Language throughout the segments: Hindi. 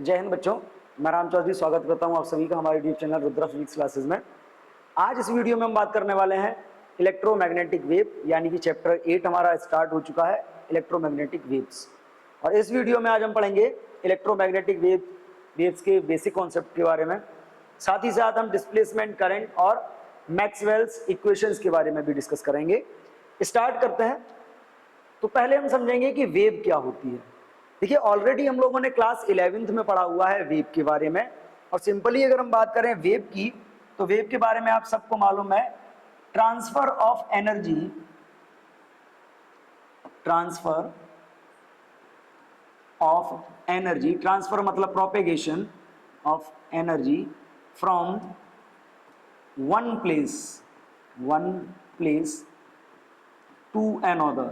जय हिंद बच्चों, मैं राम चौधरी स्वागत करता हूं आप सभी का हमारे YouTube channel Rudra physics classes में। आज इस वीडियो में हम बात करने वाले हैं इलेक्ट्रोमैग्नेटिक वेव, यानी कि चैप्टर 8 हमारा स्टार्ट हो चुका है, इलेक्ट्रोमैग्नेटिक वेव्स। और इस वीडियो में आज हम पढ़ेंगे इलेक्ट्रोमैग्नेटिक वेव्स के बेसिक कॉन्सेप्ट के बारे में। साथ ही साथ हम डिस्प्लेसमेंट करंट और मैक्सवेल्स इक्वेशंस के बारे में भी डिस्कस करेंगे। स्टार्ट करते हैं। तो पहले हम समझेंगे कि वेव क्या होती है। देखिए, ऑलरेडी हम लोगों ने क्लास 11th में पढ़ा हुआ है वेव के बारे में। और सिंपली अगर हम बात करें वेव की, तो वेव के बारे में आप सबको मालूम है, transfer of energy, transfer of energy, transfer मतलब propagation of energy from one place to another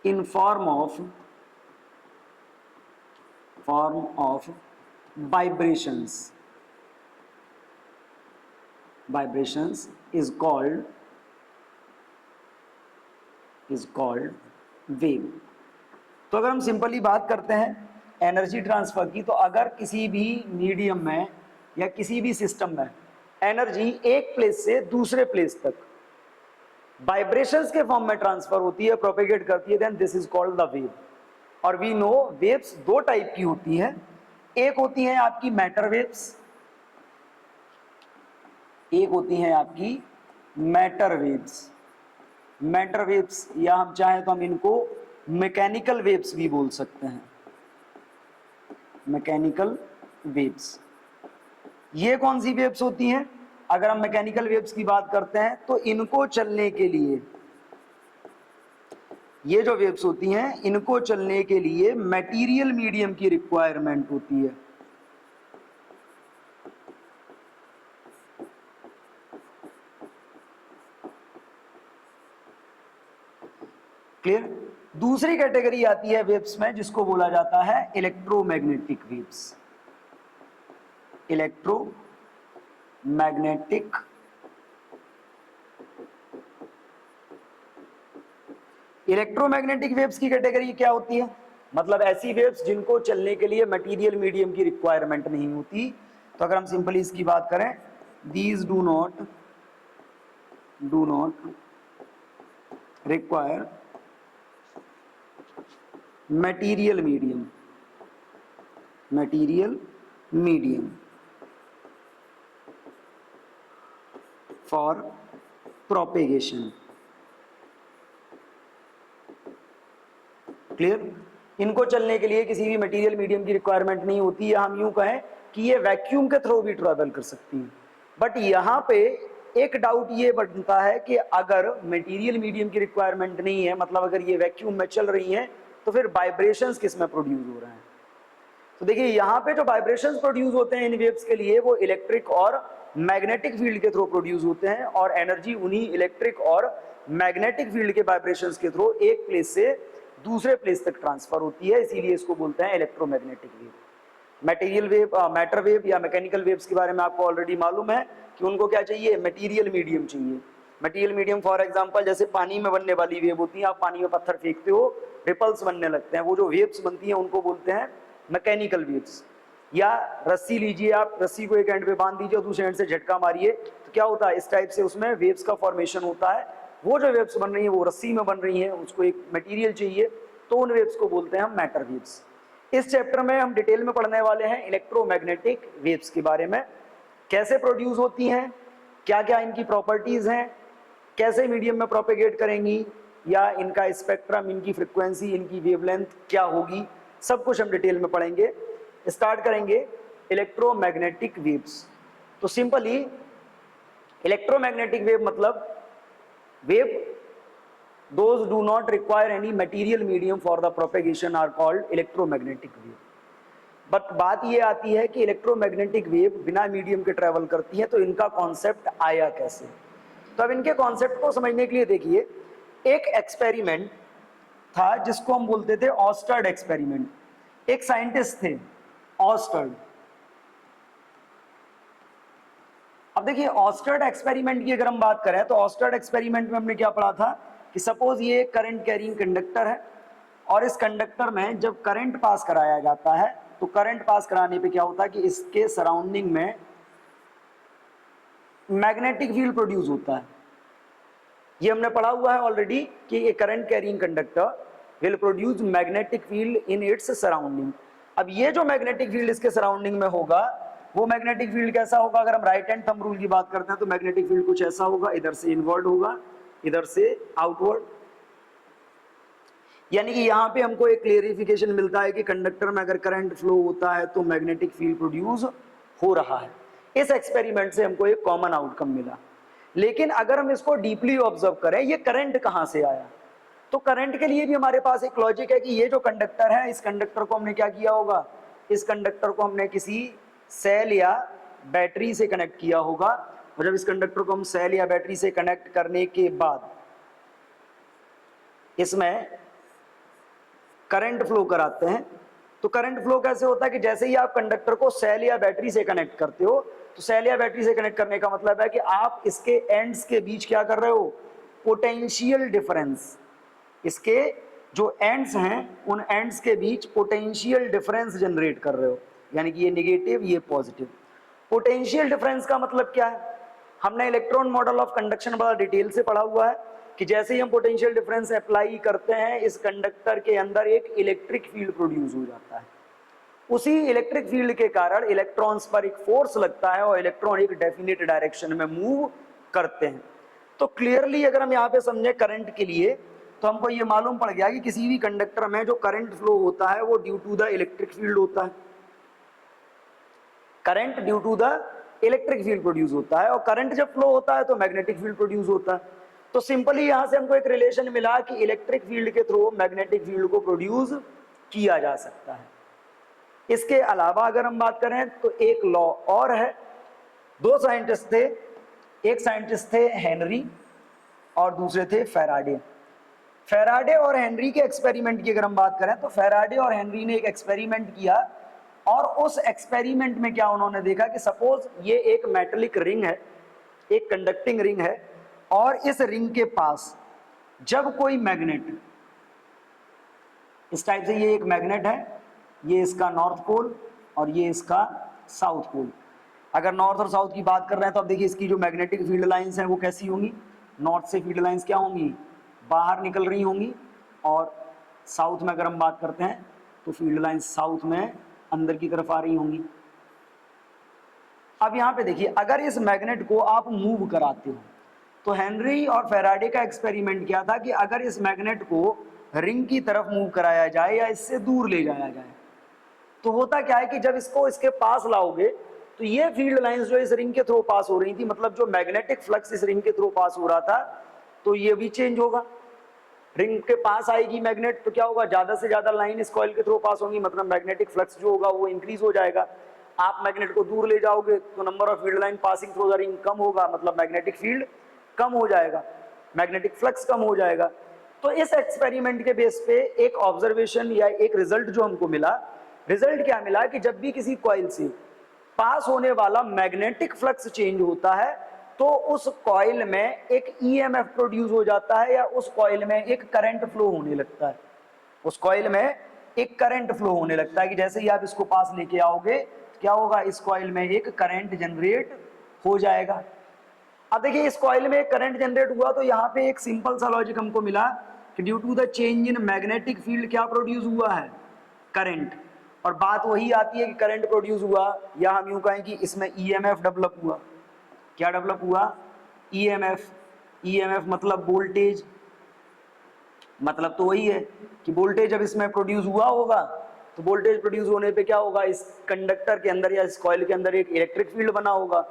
in form of vibrations is called wave। तो अगर हम सिंपली बात करते हैं एनर्जी ट्रांसफर की, तो अगर किसी भी मीडियम में या किसी भी सिस्टम में एनर्जी एक प्लेस से दूसरे प्लेस तक वाइब्रेशंस के फॉर्म में ट्रांसफर होती है, प्रोपेगेट करती है, then this is called the wave. और वी नो वेव्स दो टाइप की होती हैं। एक होती है आपकी मैटर वेव्स, एक होती है आपकी मैटर वेव्स, या हम चाहें तो हम इनको मैकेनिकल वेव्स भी बोल सकते हैं। मैकेनिकल वेव्स, ये कौन सी वेव्स होती हैं? अगर हम मैकेनिकल वेव्स की बात करते हैं तो इनको चलने के लिए, ये जो वेव्स होती हैं, इनको चलने के लिए मटेरियल मीडियम की रिक्वायरमेंट होती है। क्लियर? दूसरी कैटेगरी आती है वेव्स में, जिसको बोला जाता है इलेक्ट्रोमैग्नेटिक वेव्स। इलेक्ट्रोमैग्नेटिक वेव्स की कैटेगरी क्या होती है? मतलब ऐसी वेव्स जिनको चलने के लिए मटेरियल मीडियम की रिक्वायरमेंट नहीं होती। तो अगर हम सिंपली इसकी बात करें, these do not require material medium for propagation. Clear? इनको चलने के लिए किसी भी मटेरियल मीडियम की रिक्वायरमेंट नहीं होती, या हम यूं कहें कि ये वैक्यूम के थ्रू भी ट्रेवल कर सकती है। बट यहां पे एक डाउट ये बनता है कि अगर मटेरियल मीडियम की रिक्वायरमेंट नहीं है, मतलब अगर ये वैक्यूम में चल रही हैं, तो फिर वाइब्रेशंस किस में प्रोड्यूस हो रहे हैं? तो देखिए, यहाँ पे जो वाइब्रेशंस प्रोड्यूस होते हैं इन वेव्स के लिए, वो इलेक्ट्रिक और मैग्नेटिक फील्ड के थ्रू प्रोड्यूस होते हैं, और एनर्जी उन्हीं इलेक्ट्रिक और मैग्नेटिक फील्ड के वाइब्रेशंस के थ्रू एक प्लेस से दूसरे प्लेस तक ट्रांसफर होती है। इसीलिए इसको बोलते हैं electromagnetic wave. Material wave, matter wave या मैकेनिकल वेव्स के बारे में आपको ऑलरेडी मालूम है कि उनको क्या चाहिए? मटेरियल मीडियम चाहिए। मटेरियल मीडियम फॉर एग्जांपल जैसे पानी में बनने वाली वेव होती है, आप पानी में पत्थर फेंकते हो, रिपल्स बनने लगते हैं, वो जो वेव्स बनती हैं उनको बोलते हैं मैकेनिकल वेव्स। या रस्सी लीजिए, आप रस्सी को एक एंड पे बांध दीजिए और दूसरे एंड से झटका मारिए, तो क्या होता है? इस टाइप से उसमें वेव्स का फॉर्मेशन होता है। वो जो वेव्स बन रही हैं वो रस्सी में बन रही हैं, उसको एक मटेरियल चाहिए, तो उन वेव्स को बोलते हैं हम मैटर वेव्स। इस चैप्टर में हम डिटेल में पढ़ने वाले हैं इलेक्ट्रोमैग्नेटिक वेव्स के बारे में, कैसे प्रोड्यूस होती हैं, क्या क्या इनकी प्रॉपर्टीज हैं, कैसे मीडियम में प्रोपेगेट करेंगी, या इनका स्पेक्ट्रम, इनकी फ्रीक्वेंसी, इनकी वेवलेंथ क्या होगी, सब कुछ हम डिटेल में पढ़ेंगे। स्टार्ट करेंगे इलेक्ट्रोमैग्नेटिक वेव्स। तो सिंपली इलेक्ट्रोमैग्नेटिक वेव मतलब wave those do not require any material medium for the propagation are called electromagnetic wave। But बात ये आती है कि इलेक्ट्रोमैग्नेटिक वेव बिना मीडियम के ट्रेवल करती है, तो इनका कॉन्सेप्ट आया कैसे? तो अब इनके कॉन्सेप्ट को समझने के लिए देखिए, एक एक्सपेरिमेंट था जिसको हम बोलते थे ऑस्टर्ड एक्सपेरिमेंट। एक साइंटिस्ट थे ऑस्टर्ड। अब देखिए, ऑस्टर्ड एक्सपेरिमेंट की अगर हम बात करें, तो ऑस्टर्ड एक्सपेरिमेंट में हमने क्या पढ़ा था कि सपोज ये करंट कैरिंग कंडक्टर है, और इस कंडक्टर में जब करंट पास कराया जाता है तो करंट पास कराने पे क्या होता है कि इसके सराउंडिंग में मैग्नेटिक फील्ड प्रोड्यूस होता है। ये हमने पढ़ा हुआ है ऑलरेडी कि ये current carrying conductor will produce magnetic field in its surrounding. अब ये जो मैग्नेटिक फील्ड इसके सराउंडिंग में होगा वो मैग्नेटिक फील्ड कैसा होगा? अगर हम राइट हैंड थंब रूल की बात करते हैं तो मैग्नेटिक फील्ड कुछ ऐसा होगा, इधर से इनवर्ड होगा, इधर से आउटवर्ड। यानी कि यहाँ पे हमको एक क्लियरिफिकेशन मिलता है कि कंडक्टर में अगर करंट फ्लो होता है तो मैग्नेटिक फील्ड प्रोड्यूस हो रहा है। इस एक्सपेरिमेंट से हमको एक कॉमन आउटकम मिला। लेकिन अगर हम इसको डीपली ऑब्जर्व करें, ये करंट कहाँ से आया, तो करंट के लिए भी हमारे पास एक लॉजिक है कि ये जो कंडक्टर है, इस कंडक्टर को हमने क्या किया होगा, इस कंडक्टर को हमने किसी सेल या बैटरी से कनेक्ट किया होगा। और जब इस कंडक्टर को हम सेल या बैटरी से कनेक्ट करने के बाद इसमें करंट फ्लो कराते हैं, तो करंट फ्लो कैसे होता है कि जैसे ही आप कंडक्टर को सेल या बैटरी से कनेक्ट करते हो, तो सेल या बैटरी से कनेक्ट करने का मतलब है कि आप इसके एंड्स के बीच क्या कर रहे हो, पोटेंशियल डिफरेंस, इसके जो एंड्स हैं उन एंड्स के बीच पोटेंशियल डिफरेंस जनरेट कर रहे हो। यानी कि ये नेगेटिव, ये पॉजिटिव। पोटेंशियल डिफरेंस का मतलब क्या है? हमने इलेक्ट्रॉन मॉडल ऑफ कंडक्शन बड़ा डिटेल से पढ़ा हुआ है कि जैसे ही हम पोटेंशियल डिफरेंस अप्लाई करते हैं, इस कंडक्टर के अंदर एक इलेक्ट्रिक फील्ड प्रोड्यूस हो जाता है। उसी इलेक्ट्रिक फील्ड के कारण इलेक्ट्रॉन्स पर एक फोर्स लगता है और इलेक्ट्रॉन एक डेफिनेट डायरेक्शन में मूव करते हैं। तो क्लियरली अगर हम यहाँ पे समझे करंट के लिए, तो हमको ये मालूम पड़ गया कि किसी भी कंडक्टर में जो करंट फ्लो होता है वो due to the electric field होता है। Current due to the electric field produce होता है, और करंट जब फ्लो होता है तो मैग्नेटिक फील्ड प्रोड्यूस होता है। तो सिंपली यहां से हमको एक रिलेशन मिला कि इलेक्ट्रिक फील्ड के थ्रू मैग्नेटिक फील्ड को प्रोड्यूस किया जा सकता है। इसके अलावा अगर हम बात करें तो एक लॉ और है। दो साइंटिस्ट थे, एक साइंटिस्ट थे हेनरी और दूसरे थे फैराडे। फैराडे और हेनरी के एक्सपेरिमेंट की अगर हम बात करें तो फैराडे और हेनरी ने एक एक्सपेरिमेंट किया, और उस एक्सपेरिमेंट में क्या उन्होंने देखा कि सपोज ये एक मेटेलिक रिंग है, एक कंडक्टिंग रिंग है, और इस रिंग के पास जब कोई मैग्नेट, इस टाइप से ये एक मैग्नेट है, ये इसका नॉर्थ पोल और ये इसका साउथ पोल। अगर नॉर्थ और साउथ की बात कर रहे हैं तो अब देखिए इसकी जो मैग्नेटिक फील्ड लाइंस हैं वो कैसी होंगी, नॉर्थ से फील्ड लाइंस क्या होंगी, बाहर निकल रही होंगी, और साउथ में अगर हम बात करते हैं तो फील्ड लाइंस साउथ में अंदर की तरफ आ रही होंगी। अब यहाँ पे देखिए, अगर इस मैग्नेट को आप मूव कराते हो, तो हेनरी और फैराडे का एक्सपेरिमेंट क्या था कि अगर इस मैग्नेट को रिंग की तरफ मूव कराया जाए या इससे दूर ले जाया जाए, तो होता क्या है कि जब इसको इसके पास लाओगे तो ये फील्ड लाइंस जो इस रिंग के थ्रू पास हो रही थी, मतलब जो मैग्नेटिक फ्लक्स इस रिंग के थ्रू पास हो रहा था, तो ये भी चेंज होगा। रिंग के पास आएगी मैग्नेट तो क्या होगा, ज्यादा से ज्यादा लाइन इस कॉइल के थ्रू पास होंगी, मतलब मैग्नेटिक फ्लक्स जो होगा वो इंक्रीज हो जाएगा। आप मैग्नेट को दूर ले जाओगे तो number of field line passing through the ring कम होगा, मतलब मैग्नेटिक फील्ड कम हो जाएगा, मैग्नेटिक फ्लक्स कम हो जाएगा। तो इस एक्सपेरिमेंट के बेस पे एक ऑब्जर्वेशन या एक रिजल्ट जो हमको मिला, रिजल्ट क्या मिला कि जब भी किसी कॉइल से पास होने वाला मैग्नेटिक फ्लक्स चेंज होता है तो उस कॉइल में एक ईएमएफ प्रोड्यूस हो जाता है, या उस कॉइल में एक करंट फ्लो होने लगता है। उस कॉइल में एक करंट फ्लो होने लगता है कि जैसे ही आप इसको पास लेके आओगे क्या होगा, इस कॉइल में एक करंट जनरेट हो जाएगा। अब देखिए इस कॉइल में एक करंट जनरेट हुआ तो यहाँ पे एक सिंपल सा लॉजिक हमको मिला कि due to the change in magnetic field क्या प्रोड्यूस हुआ है, करंट। और बात वही आती है कि करंट प्रोड्यूस हुआ, या हम यूं कहें कि इसमें ईएमएफ डेवलप हुआ। क्या डेवलप हुआ, ईएमएफ। ईएमएफ मतलब वोल्टेज, मतलब तो वही है कि वोल्टेज जब इसमें प्रोड्यूस हुआ होगा तो वोल्टेज प्रोड्यूस होने पे क्या होगा, इस कंडक्टर के अंदर या इस कॉइल के अंदर एक इलेक्ट्रिक फील्ड बना होगा।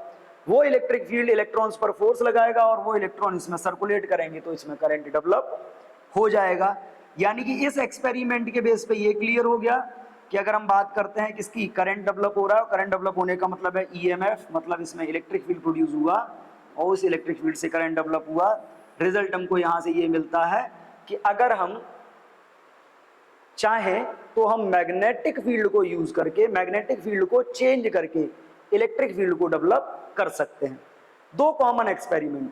वो इलेक्ट्रिक फील्ड इलेक्ट्रॉन्स पर फोर्स लगाएगा और वो इलेक्ट्रॉन इसमें सर्कुलेट करेंगे तो इसमें करंट डेवलप हो जाएगा। यानी कि इस एक्सपेरिमेंट के बेस पे ये क्लियर हो गया कि अगर हम बात करते हैं किसकी, करंट डेवलप हो रहा है, करंट डेवलप होने का मतलब है ईएमएफ, मतलब इसमें इलेक्ट्रिक फील्ड प्रोड्यूस हुआ और उस इलेक्ट्रिक फील्ड से करंट डेवलप हुआ। रिजल्ट हमको यहाँ से ये मिलता है कि अगर हम चाहें तो हम मैग्नेटिक फील्ड को यूज करके, मैग्नेटिक फील्ड को चेंज करके इलेक्ट्रिक फील्ड को डेवलप कर सकते हैं। दो कॉमन एक्सपेरिमेंट,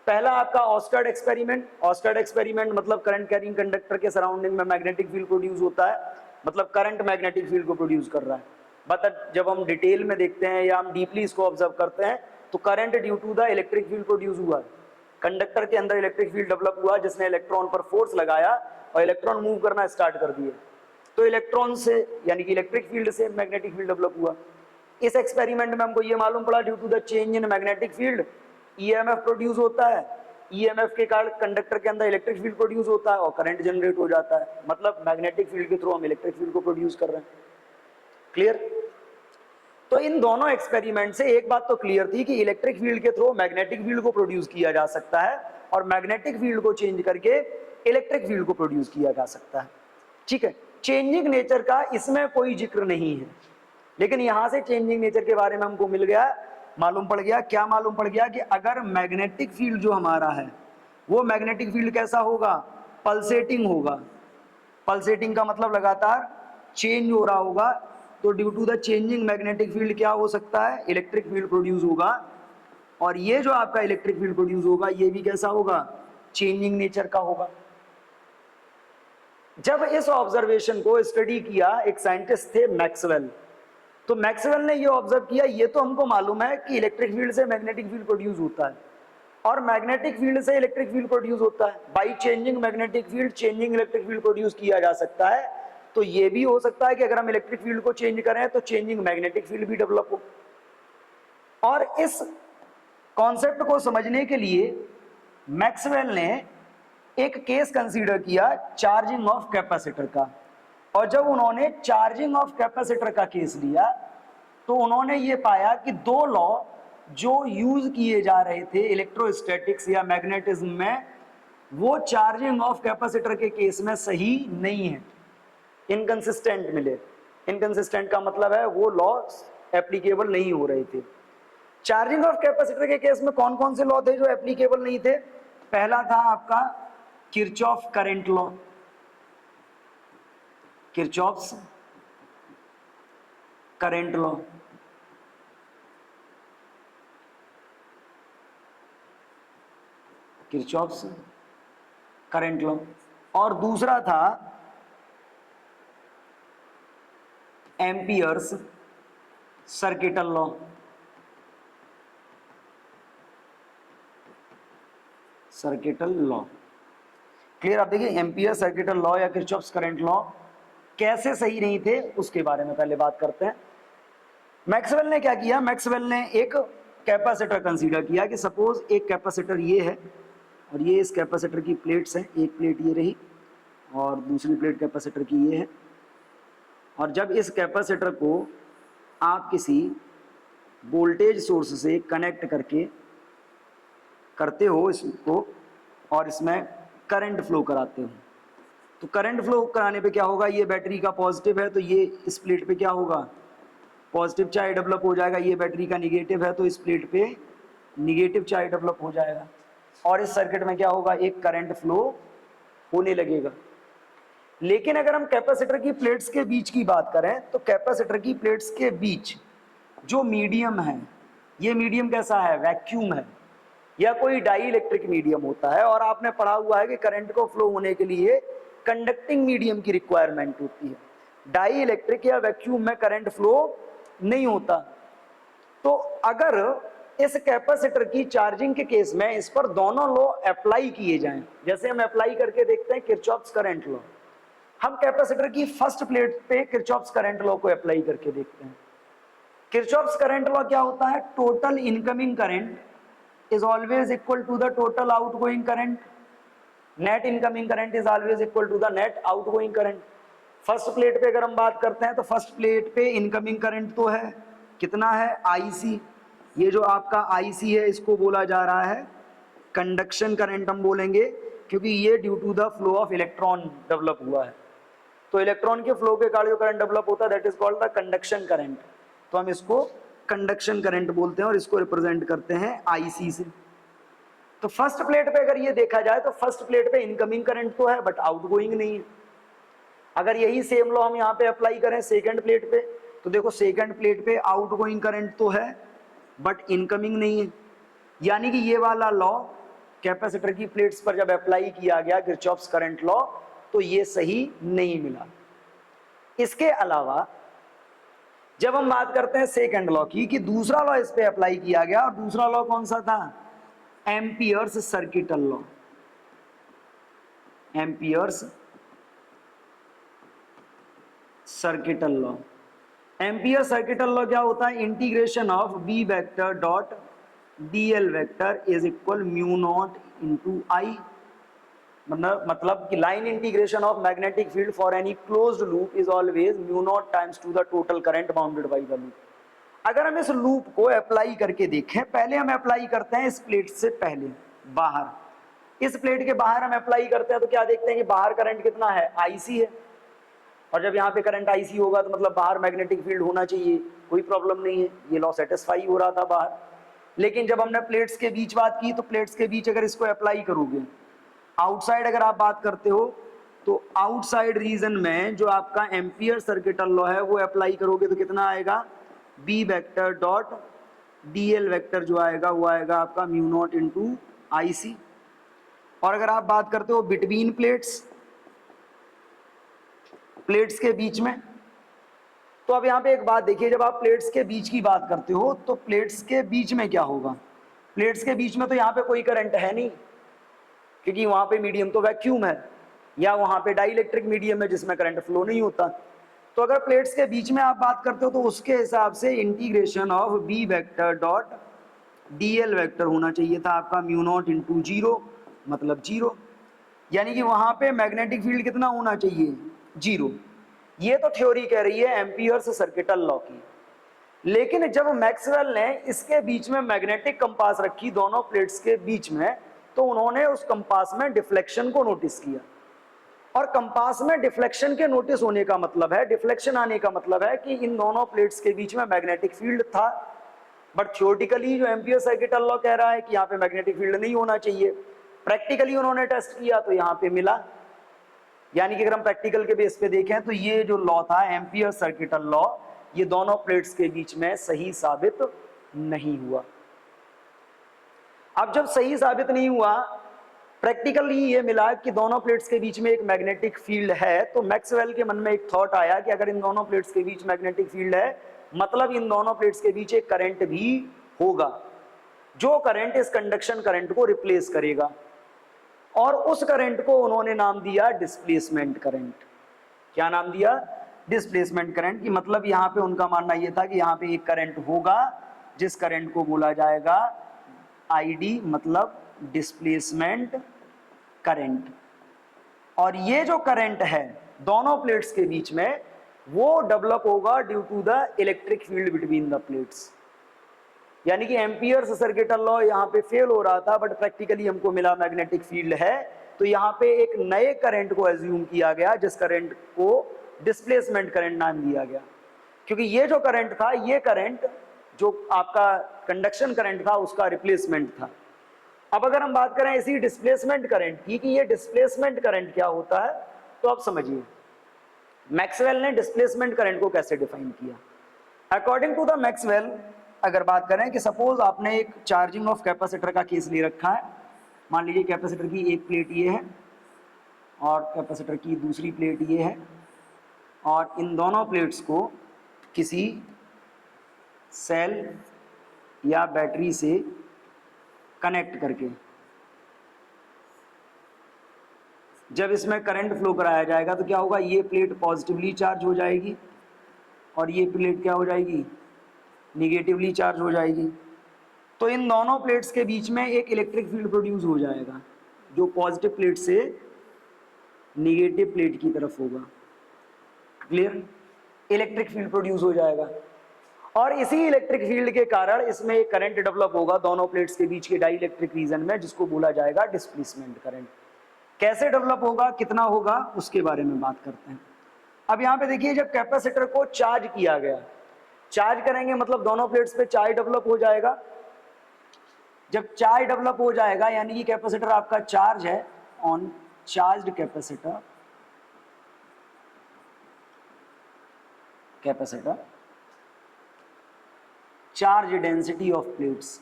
पहला आपका ऑस्टर्ड एक्सपेरिमेंट। ऑस्टर्ड एक्सपेरिमेंट मतलब करंट कैरिंग कंडक्टर के सराउंडिंग में मैग्नेटिक फील्ड प्रोड्यूस होता है, मतलब करंट मैग्नेटिक फील्ड को प्रोड्यूस कर रहा है। बट जब हम डिटेल में देखते हैं या हम डीपली इसको ऑब्जर्व करते हैं तो current due to the electric field produce हुआ, कंडक्टर के अंदर इलेक्ट्रिक फील्ड डेवलप हुआ जिसने इलेक्ट्रॉन पर फोर्स लगाया और इलेक्ट्रॉन मूव करना स्टार्ट कर दिए, तो इलेक्ट्रॉन से यानी कि इलेक्ट्रिक फील्ड से मैग्नेटिक फील्ड डेवलप हुआ। इस एक्सपेरिमेंट में हमको ये मालूम पड़ा due to the change in magnetic field EMF produce होता है, ईएमएफ के कारण कंडक्टर के अंदर इलेक्ट्रिक फील्ड प्रोड्यूस होता है और करंट जनरेट हो जाता है, मतलब मैग्नेटिक फील्ड के थ्रू हम इलेक्ट्रिक फील्ड को प्रोड्यूस कर रहे हैं। क्लियर? तो इन दोनों एक्सपेरिमेंट से एक बात तो क्लियर थी कि इलेक्ट्रिक फील्ड के थ्रू मैग्नेटिक फील्ड को प्रोड्यूस किया जा सकता है और मैग्नेटिक फील्ड को चेंज करके इलेक्ट्रिक फील्ड को प्रोड्यूस किया जा सकता है। ठीक है, चेंजिंग नेचर का इसमें कोई जिक्र नहीं है, लेकिन यहां से चेंजिंग नेचर के बारे में हमको मिल गया, मालूम पड़ गया। क्या मालूम पड़ गया? कि अगर मैग्नेटिक फील्ड जो हमारा है वो मैग्नेटिक फील्ड कैसा होगा? पल्सेटिंग होगा। पल्सेटिंग का मतलब लगातार चेंज हो रहा होगा, तो due to the changing magnetic field क्या हो सकता है? इलेक्ट्रिक फील्ड प्रोड्यूस होगा। और ये जो आपका इलेक्ट्रिक फील्ड प्रोड्यूस होगा ये भी कैसा होगा? चेंजिंग नेचर का होगा। जब इस ऑब्जर्वेशन को स्टडी किया एक साइंटिस्ट थे मैक्सवेल, तो मैक्सवेल ने ये ऑब्जर्व किया, ये तो हमको मालूम है कि इलेक्ट्रिक फील्ड से मैग्नेटिक फील्ड प्रोड्यूस होता है और मैग्नेटिक फील्ड से इलेक्ट्रिक फील्ड प्रोड्यूस होता है, by changing magnetic field changing electric field produce किया जा सकता है। तो ये भी हो सकता है कि अगर हम इलेक्ट्रिक फील्ड को चेंज करें तो चेंजिंग मैग्नेटिक फील्ड भी डेवलप हो। और इस कॉन्सेप्ट को समझने के लिए मैक्सवेल ने एक केस कंसीडर किया चार्जिंग ऑफ कैपेसिटर का, और जब उन्होंने चार्जिंग ऑफ कैपेसिटर का केस लिया तो उन्होंने ये पाया कि दो लॉ जो यूज किए जा रहे थे इलेक्ट्रोस्टैटिक्स या मैग्नेटिज्म में, वो चार्जिंग ऑफ कैपेसिटर के केस में सही नहीं है, इनकंसिस्टेंट मिले। इनकंसिस्टेंट का मतलब है वो लॉ एप्लीकेबल नहीं हो रहे थे। चार्जिंग ऑफ कैपेसिटर के केस में कौन कौन से लॉ थे जो एप्लीकेबल नहीं थे? पहला था आपका Kirchhoff current law, Kirchhoff's current law. Kirchhoff's current law. और दूसरा था Ampere's circuital law. Circuital law clear? आप देखिए एम्पियर सर्किटल लॉ या किरचॉफ्स करंट लॉ कैसे सही नहीं थे उसके बारे में पहले बात करते हैं। मैक्सवेल ने क्या किया? मैक्सवेल ने एक कैपेसिटर कंसीडर किया कि सपोज एक कैपेसिटर ये है और ये इस कैपेसिटर की प्लेट्स हैं, एक प्लेट ये रही और दूसरी प्लेट कैपेसिटर की ये है, और जब इस कैपेसिटर को आप किसी वोल्टेज सोर्स से कनेक्ट करते हो इसको और इसमें करंट फ्लो कराते हो, तो करंट फ्लो कराने पे क्या होगा? ये बैटरी का पॉजिटिव है तो ये इस प्लेट पे क्या होगा? पॉजिटिव चार्ज डेवलप हो जाएगा। ये बैटरी का निगेटिव है तो इस प्लेट पे निगेटिव चार्ज डेवलप हो जाएगा और इस सर्किट में क्या होगा? एक करंट फ्लो होने लगेगा। लेकिन अगर हम कैपेसिटर की प्लेट्स के बीच की बात करें तो कैपेसिटर की प्लेट्स के बीच जो मीडियम है, ये मीडियम कैसा है? वैक्यूम है या कोई डाई इलेक्ट्रिक मीडियम होता है। और आपने पढ़ा हुआ है कि करंट को फ्लो होने के लिए कंडक्टिंग मीडियम की रिक्वायरमेंट होती है। डाई इलेक्ट्रिक या वैक्यूम में करंट फ्लो नहीं होता। तो अगर इस कैपेसिटर की चार्जिंग के केस में इस पर दोनों लॉ अप्लाई किए जाएं, जैसे हम अप्लाई करके देखते हैं किरचॉफ्स करंट लॉ, हम कैपेसिटर की फर्स्ट प्लेट पे किरचॉफ्स करंट लॉ को अप्लाई करके देखते हैं। किरचॉफ्स करंट लॉ क्या होता है? Total incoming current is always equal to the total outgoing current. Net incoming current is always equal to the net outgoing current. First plate पे अगर हम बात करते हैं तो फर्स्ट प्लेट पे इनकमिंग करंट तो है, कितना है? IC। ये जो आपका IC है इसको बोला जा रहा है कंडक्शन करंट हम बोलेंगे, क्योंकि ये due to the flow of electron develop हुआ है। तो इलेक्ट्रॉन के फ्लो के कारण जो करंट डेवलप होता है that is called the conduction current. तो हम इसको कंडक्शन करंट बोलते हैं और इसको रिप्रेजेंट करते हैं IC से। तो फर्स्ट प्लेट पे अगर ये देखा जाए तो फर्स्ट प्लेट पे इनकमिंग करंट तो है बट आउटगोइंग नहीं है। अगर यही सेम लॉ हम यहाँ पे अप्लाई करें सेकंड प्लेट पे तो देखो सेकंड प्लेट पे आउटगोइंग करंट तो है बट इनकमिंग नहीं है। यानी कि ये वाला लॉ कैपेसिटर की प्लेट्स पर जब अप्लाई किया गया किरचॉफ्स करंट लॉ, तो ये सही नहीं मिला। इसके अलावा जब हम बात करते हैं सेकंड लॉ की, कि दूसरा लॉ इस पे अप्लाई किया गया, और दूसरा लॉ कौन सा था? Ampere's circuital law. Ampere's circuital law. Ampere circuital law क्या होता है? Integration of B vector dot DL vector is equal mu not into I. मतलब कि line integration of magnetic field for any closed loop is always mu not times to the total current bounded by the loop. अगर हम इस लूप को अप्लाई करके देखें, पहले हम अप्लाई करते हैं इस प्लेट से पहले बाहर, इस प्लेट के बाहर हम अप्लाई करते हैं तो क्या देखते हैं कि बाहर करंट कितना है? आईसी है। और जब यहाँ पे करंट आईसी होगा तो मतलब बाहर मैग्नेटिक फील्ड होना चाहिए, कोई प्रॉब्लम नहीं है, ये लॉ सेटिस्फाई हो रहा था बाहर। लेकिन जब हमने प्लेट्स के बीच बात की, तो प्लेट्स के बीच अगर इसको अप्लाई करोगे, आउटसाइड अगर आप बात करते हो, तो आउटसाइड रीजन में जो आपका एम्पियर सर्किटल लॉ है वो अप्लाई करोगे तो कितना आएगा? B vector dot DL vector जो आएगा वो आएगा आपका mu not into I C. और अगर आप बात करते हो बिटवीन प्लेट्स, प्लेट्स के बीच में, तो अब यहाँ पे एक बात देखिए, जब आप प्लेट्स के बीच की बात करते हो तो प्लेट्स के बीच में क्या होगा? प्लेट्स के बीच में तो यहाँ पे कोई करंट है नहीं, क्योंकि वहां पे मीडियम तो वैक्यूम है, या वहां पे डाइलेक्ट्रिक मीडियम है जिसमें करंट फ्लो नहीं होता। तो अगर प्लेट्स के बीच में आप बात करते हो तो उसके हिसाब से integration of B vector dot DL vector होना चाहिए था आपका म्यू नॉट इंटू जीरो, मतलब जीरो। यानी कि वहां पे मैग्नेटिक फील्ड कितना होना चाहिए? जीरो। ये तो थ्योरी कह रही है एम्पियर्स सर्किटल लॉ की। लेकिन जब मैक्सवेल ने इसके बीच में मैग्नेटिक कंपास रखी दोनों प्लेट्स के बीच में, तो उन्होंने उस कंपास में डिफ्लेक्शन को नोटिस किया। और कंपास में डिफ्लेक्शन के नोटिस होने का मतलब है, डिफ्लेक्शन आने का मतलब है कि इन दोनों प्लेट्स के बीच में मैग्नेटिक फील्ड था। बट थ्योरेटिकली जो एम्पियर सर्किटल लॉ कह रहा है कि यहाँ पे मैग्नेटिक फील्ड नहीं होना चाहिए, प्रैक्टिकली उन्होंने टेस्ट किया तो यहाँ पे मिला। यानी कि अगर हम प्रैक्टिकल के बेस पे देखें तो ये जो लॉ था एम्पियर सर्किटल लॉ, ये दोनों प्लेट्स के बीच में सही साबित नहीं हुआ। अब जब सही साबित नहीं हुआ, प्रैक्टिकली ये मिला कि दोनों प्लेट्स के बीच में एक मैग्नेटिक फील्ड है, तो मैक्सवेल के मन में एक थॉट आया कि अगर इन दोनों प्लेट्स के बीच मैग्नेटिक फील्ड है, मतलब इन दोनों प्लेट्स के बीच एक करंट भी होगा, जो करंट इस कंडक्शन करंट को रिप्लेस करेगा। और उस करंट को उन्होंने नाम दिया डिस्प्लेसमेंट करंट। क्या नाम दिया? Displacement current. की मतलब यहाँ पे उनका मानना यह था कि यहाँ पे एक करंट होगा जिस करंट को बोला जाएगा आईडी, मतलब डिस्प्लेसमेंट करंट। और ये जो करंट है दोनों प्लेट्स के बीच में, वो डेवलप होगा due to the electric field between the plates. यानी कि एम्पियर्स सर्किटल लॉ यहाँ पे फेल हो रहा था, बट प्रैक्टिकली हमको मिला मैग्नेटिक फील्ड है, तो यहाँ पे एक नए करंट को एज्यूम किया गया जिस करंट को डिस्प्लेसमेंट करंट नाम दिया गया। क्योंकि ये जो करंट था, ये करंट जो आपका कंडक्शन करंट था उसका रिप्लेसमेंट था। अब अगर हम बात करें इसी डिस्प्लेसमेंट करंट की कि ये डिस्प्लेसमेंट करंट क्या होता है, तो आप समझिए मैक्सवेल ने डिस्प्लेसमेंट करंट को कैसे डिफाइन किया। अकॉर्डिंग टू द मैक्सवेल, अगर बात करें कि सपोज आपने एक चार्जिंग ऑफ कैपेसिटर का केस ले रखा है, मान लीजिए कैपेसिटर की एक प्लेट ये है और कैपेसिटर की दूसरी प्लेट ये है, और इन दोनों प्लेट्स को किसी सेल या बैटरी से कनेक्ट करके जब इसमें करंट फ्लो कराया जाएगा तो क्या होगा? ये प्लेट पॉजिटिवली चार्ज हो जाएगी और ये प्लेट क्या हो जाएगी? निगेटिवली चार्ज हो जाएगी। तो इन दोनों प्लेट्स के बीच में एक इलेक्ट्रिक फील्ड प्रोड्यूस हो जाएगा जो पॉजिटिव प्लेट से निगेटिव प्लेट की तरफ होगा। क्लियर? इलेक्ट्रिक फील्ड प्रोड्यूस हो जाएगा और इसी इलेक्ट्रिक फील्ड के कारण इसमें एक करंट डेवलप होगा दोनों प्लेट्स के बीच के डाइलेक्ट्रिक रीजन में, जिसको बोला जाएगा डिस्प्लेसमेंट करंट। कैसे डेवलप होगा, कितना होगा, उसके बारे में बात करते हैं। अब यहाँ पे देखिए, जब कैपेसिटर को चार्ज किया गया, चार्ज करेंगे मतलब दोनों प्लेट्स पे चार्ज डेवलप हो जाएगा। जब चार्ज डेवलप हो जाएगा यानी कि कैपेसिटर आपका चार्ज है, on charged capacitor, charge density of plates,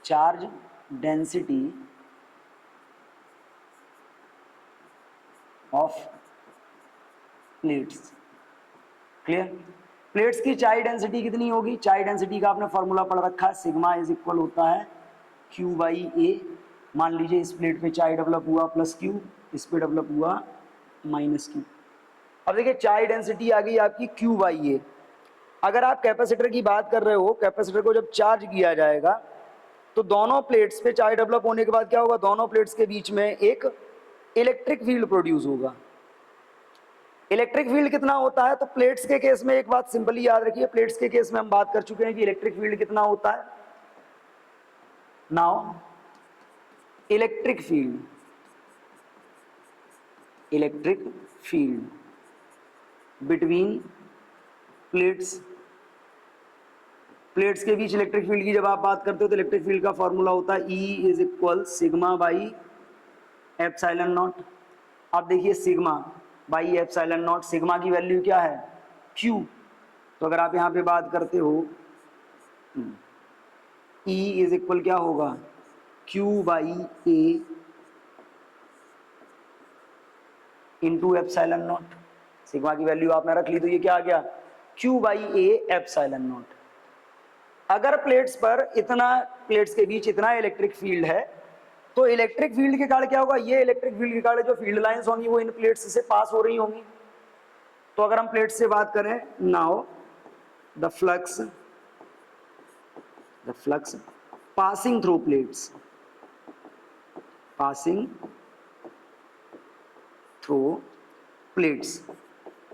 charge density of plates. Clear? Plates की चार्ज डेंसिटी कितनी होगी? चार्ज डेंसिटी का आपने फॉर्मूला पढ़ रखा है, सिग्मा इज इक्वल होता है क्यू बाई ए। मान लीजिए इस प्लेट पे चार्ज डेवलप हुआ प्लस क्यू, इस पे डेवलप हुआ माइनस क्यू। अब देखिए चार्ज डेंसिटी आ गई आपकी क्यू बाई ए। अगर आप कैपेसिटर की बात कर रहे हो, कैपेसिटर को जब चार्ज किया जाएगा तो दोनों प्लेट्स पे चार्ज डेवलप होने के बाद क्या होगा? दोनों प्लेट्स के बीच में एक इलेक्ट्रिक फील्ड प्रोड्यूस होगा। इलेक्ट्रिक फील्ड कितना होता है? तो प्लेट्स के केस में एक बात सिंपली याद रखिए, प्लेट्स के केस में हम बात कर चुके हैं कि इलेक्ट्रिक फील्ड कितना होता है। Now electric field between plates के बीच इलेक्ट्रिक फील्ड की जब आप बात करते हो तो इलेक्ट्रिक फील्ड का फॉर्मूला होता है E is equal sigma by epsilon not. अब देखिए sigma by epsilon not, sigma की वैल्यू क्या है? Q। तो अगर आप यहाँ पे बात करते हो E इज इक्वल क्या होगा? Q by A into epsilon not. Sigma की वैल्यू आपने रख ली तो ये क्या आ गया? Q by A epsilon not. अगर प्लेट्स के बीच इतना इलेक्ट्रिक फील्ड है तो इलेक्ट्रिक फील्ड के कारण क्या होगा? ये इलेक्ट्रिक फील्ड के कारण जो फील्ड लाइंस होंगी वो इन प्लेट्स से पास हो रही होंगी। तो अगर हम प्लेट्स से बात करें, now the flux passing through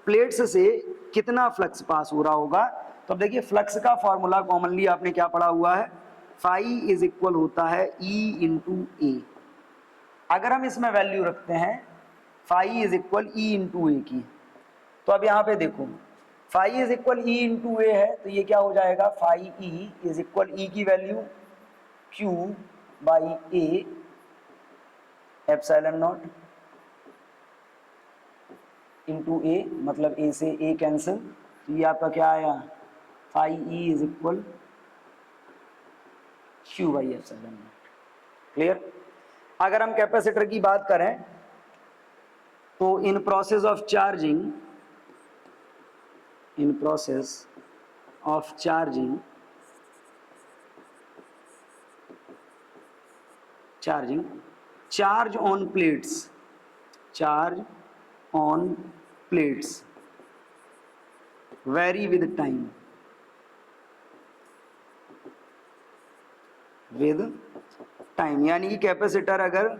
plates से कितना फ्लक्स पास हो रहा होगा? तो अब देखिए फ्लक्स का फॉर्मूला कॉमनली आपने क्या पढ़ा हुआ है? फाई इज इक्वल होता है E इंटू ए। अगर हम इसमें वैल्यू रखते हैं phi is equal E into A की, तो अब यहाँ पे देखो phi is equal E into A है तो ये क्या हो जाएगा? Phi E is equal E की value Q by A epsilon not into A, मतलब ए से ए कैंसिल, तो ये आपका क्या आया? Phi E is equal Q by epsilon not. Clear? अगर हम कैपेसिटर की बात करें तो in process of charging charge on plates vary with time. यानी कि कैपेसिटर अगर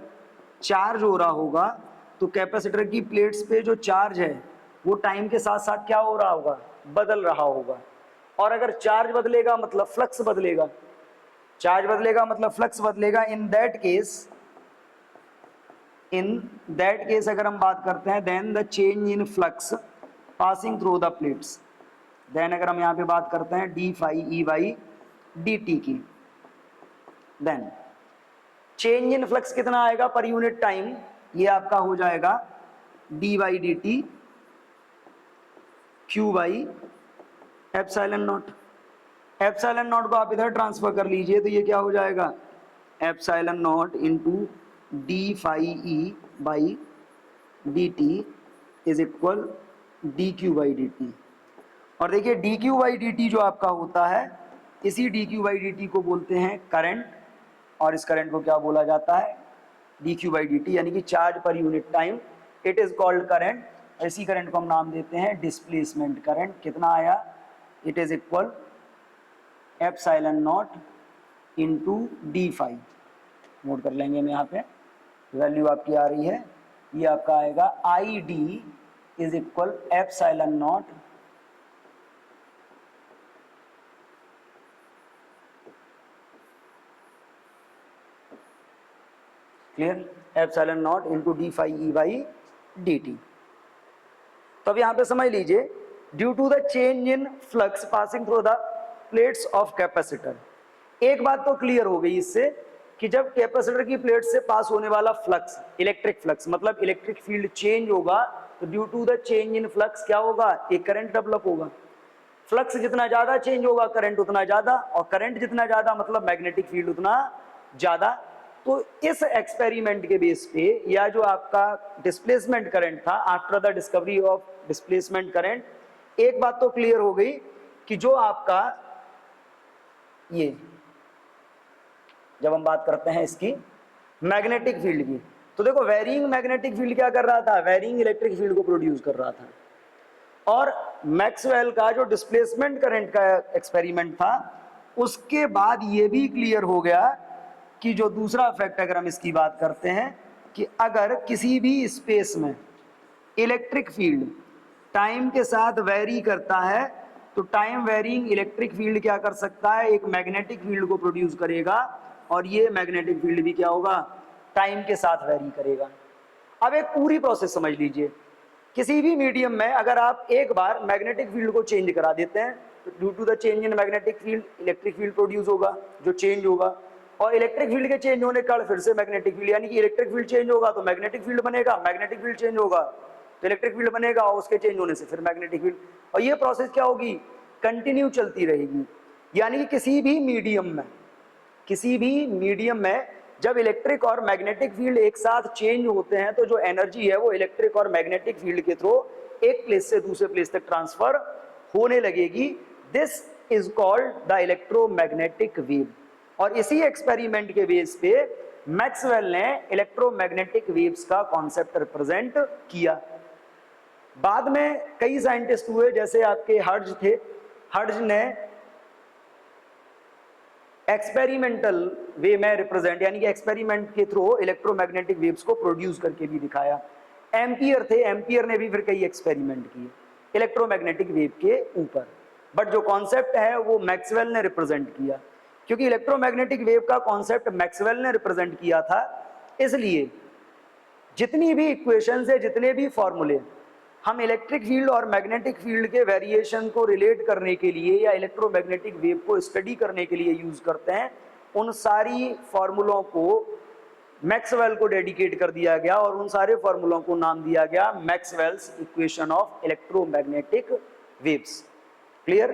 चार्ज हो रहा होगा तो कैपेसिटर की प्लेट्स पे जो चार्ज है वो टाइम के साथ साथ क्या हो रहा होगा? बदल रहा होगा। और अगर चार्ज बदलेगा मतलब फ्लक्स बदलेगा, इन दैट केस अगर हम बात करते हैं then the change in flux passing through the plates, then अगर हम यहाँ पे बात करते हैं D phi E by D T की, देन चेंज इन फ्लक्स कितना आएगा पर यूनिट टाइम? ये आपका हो जाएगा D by D T Q by epsilon not. Epsilon not को आप इधर ट्रांसफर कर लीजिए तो ये क्या हो जाएगा? Epsilon not into D phi E by D T is equal D Q by D T. और देखिए D Q by D T जो आपका होता है, इसी D Q by D T को बोलते हैं करंट, और इस करंट को क्या बोला जाता है? D Q by D T, यानी कि charge per unit time. It is called current. इसी करंट को हम नाम देते हैं डिस्प्लेसमेंट करंट। कितना आया? It is equal epsilon not into D phi. Note कर लेंगे हम यहाँ पे, वैल्यू आपकी आ रही है, ये आपका आएगा I D is equal epsilon not clear? Epsilon not into D phi E by D T. तो अब यहाँ पे समझ लीजिए, due to the change in flux passing through the plates of capacitor. एक बात तो क्लियर हो गई इससे कि जब कैपेसिटर की प्लेट से पास होने वाला फ्लक्स, इलेक्ट्रिक फ्लक्स मतलब इलेक्ट्रिक फील्ड चेंज होगा, तो due to the change in flux क्या होगा? एक करंट डेवलप होगा। फ्लक्स जितना ज्यादा चेंज होगा करंट उतना ज्यादा, और करंट जितना ज्यादा मतलब मैग्नेटिक फील्ड उतना ज़्यादा। तो इस एक्सपेरिमेंट के बेस पे, या जो आपका डिस्प्लेसमेंट करंट था after the discovery of displacement current, एक बात तो क्लियर हो गई कि जो आपका ये, जब हम बात करते हैं इसकी मैग्नेटिक फील्ड की, तो देखो वेरिंग मैग्नेटिक फील्ड क्या कर रहा था, वेरिंग इलेक्ट्रिक फील्ड को प्रोड्यूस कर रहा था। और मैक्सवेल का जो डिस्प्लेसमेंट करंट का एक्सपेरिमेंट था, उसके बाद ये भी क्लियर हो गया कि जो दूसरा फैक्ट अगर हम इसकी बात करते हैं कि अगर किसी भी स्पेस में इलेक्ट्रिक फील्ड टाइम के साथ वेरी करता है, तो टाइम वेरिंग इलेक्ट्रिक फील्ड क्या कर सकता है, एक मैग्नेटिक फील्ड को प्रोड्यूस करेगा, और ये मैग्नेटिक फील्ड भी क्या होगा, टाइम के साथ वेरी करेगा। अब एक पूरी प्रोसेस समझ लीजिए, किसी भी मीडियम में अगर आप एक बार मैग्नेटिक फील्ड को चेंज करा देते हैं, तो due to the change in magnetic field electric field produce होगा जो चेंज होगा, और इलेक्ट्रिक फील्ड के चेंज होने का फिर से मैग्नेटिक फील्ड, यानी कि इलेक्ट्रिक फील्ड चेंज होगा तो मैग्नेटिक फील्ड बनेगा, मैग्नेटिक फील्ड चेंज होगा तो इलेक्ट्रिक फील्ड बनेगा, और उसके चेंज होने से फिर मैग्नेटिक फील्ड, और ये प्रोसेस क्या होगी, कंटिन्यू चलती रहेगी। यानी कि किसी भी मीडियम में जब इलेक्ट्रिक और मैग्नेटिक फील्ड एक साथ चेंज होते हैं, तो जो एनर्जी है वो इलेक्ट्रिक और मैग्नेटिक फील्ड के थ्रू एक प्लेस से दूसरे प्लेस तक ट्रांसफर होने लगेगी। This is called the electromagnetic wave. और इसी एक्सपेरिमेंट के बेस पे मैक्सवेल ने इलेक्ट्रोमैग्नेटिक वेव्स का कॉन्सेप्ट रिप्रेजेंट किया। बाद में कई साइंटिस्ट हुए, जैसे आपके हर्ट्ज थे, हर्ट्ज ने एक्सपेरिमेंटल वे में रिप्रेजेंट, यानी कि एक्सपेरिमेंट के थ्रू इलेक्ट्रोमैग्नेटिक वेव्स को प्रोड्यूस करके भी दिखाया। एम्पियर थे, एम्पियर ने भी फिर कई एक्सपेरिमेंट किए इलेक्ट्रोमैग्नेटिक वेव के ऊपर, बट जो कॉन्सेप्ट है वो मैक्सवेल ने रिप्रेजेंट किया। क्योंकि इलेक्ट्रोमैग्नेटिक वेव का कॉन्सेप्ट मैक्सवेल ने रिप्रेजेंट किया था, इसलिए जितनी भी इक्वेशंस है, जितने भी फॉर्मूले हम इलेक्ट्रिक फील्ड और मैग्नेटिक फील्ड के वेरिएशन को रिलेट करने के लिए या इलेक्ट्रोमैग्नेटिक वेव को स्टडी करने के लिए यूज करते हैं, उन सारी फॉर्मूलों को मैक्सवेल को डेडिकेट कर दिया गया, और उन सारे फॉर्मूलों को नाम दिया गया Maxwell's equation of electromagnetic waves. Clear?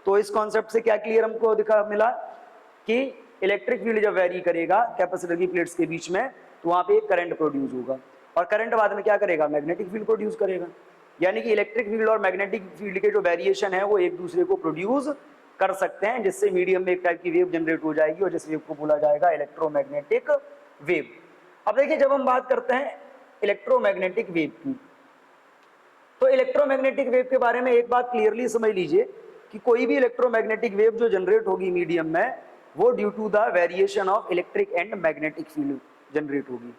तो इस कॉन्सेप्ट से क्या क्लियर हमको दिखा मिला कि इलेक्ट्रिक फील्ड जब वेरी करेगा कैपेसिटर की प्लेट्स के बीच में, तो वहां पे करंट प्रोड्यूस होगा, और करंट बाद में क्या करेगा, मैग्नेटिक फील्ड प्रोड्यूस करेगा। यानी कि इलेक्ट्रिक फील्ड और मैग्नेटिक फील्ड के जो वेरिएशन है वो एक दूसरे को प्रोड्यूस कर सकते हैं, जिससे मीडियम में एक टाइप की वेव जनरेट हो जाएगी, और जिस वेव को बोला जाएगा इलेक्ट्रोमैग्नेटिक वेव। अब देखिए, जब हम बात करते हैं इलेक्ट्रोमैग्नेटिक वेव की, तो इलेक्ट्रोमैग्नेटिक वेव के बारे में एक बात क्लियरली समझ लीजिए कि कोई भी इलेक्ट्रोमैग्नेटिक वेव जो जनरेट होगी मीडियम में, वो due to the variation of electric and magnetic field generate होगी।